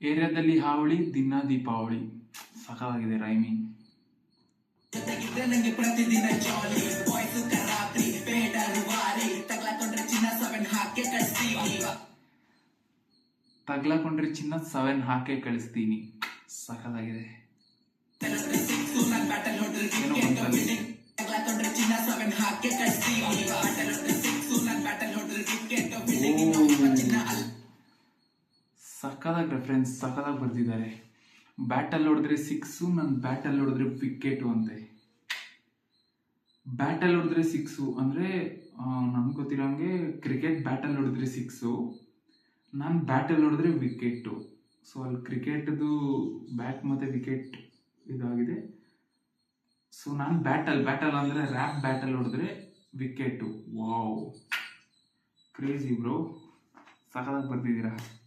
ಏರಿಯಾದಲ್ಲಿ ಹಾವಳಿ ದಿನ ದೀಪಾವಳಿ. ಸಖತ್ತಾಗಿದೆ ರೈಮಿಂಗ್. ತಗ್ಲಾಕೊಂಡ್ರೆ ಚಿನ್ನ 7 ಹಾಕಿ ಕಳಿಸ್ತೀನಿ. ಸಖತ್ತಾಗಿದೆ. ಸಖತ್ತಾಗಿ ರೆಫರೆನ್ಸ್ ಸಖತ್ತಾಗಿ ಬರ್ತಿದ್ದಾರೆ. ಬ್ಯಾಟಲ್ ಹೊಡೆದ್ರೆ 6, ನನ್ನ ಬ್ಯಾಟಲ್ ಹೊಡೆದ್ರೆ ವಿಕೆಟು ಅಂತೆ. ಬ್ಯಾಟಲ್ ಹೊಡೆದ್ರೆ 6 ಅಂದರೆ ನಮ್ಗೆ ಗೊತ್ತಿರೋಂಗೆ ಕ್ರಿಕೆಟ್ ಬ್ಯಾಟಲ್ ಹೊಡೆದ್ರೆ 6, ನಾನು ಬ್ಯಾಟಲ್ ಹೊಡೆದ್ರೆ ವಿಕೆಟು. ಸೊ ಅಲ್ಲಿ ಕ್ರಿಕೆಟ್ದು ಬ್ಯಾಟ್ ಮತ್ತು ವಿಕೆಟ್ ಇದಾಗಿದೆ. ಸೊ ನಾನು ಬ್ಯಾಟಲ್ ಅಂದರೆ ರ್ಯಾಪ್ ಬ್ಯಾಟಲ್ ಹೊಡೆದ್ರೆ ವಿಕೆಟು. ವಾವ್, ಕ್ರೇಜಿ ಬ್ರೋ, ಸಖತ್ತಾಗಿ ಬರ್ತಿದ್ದೀರಾ.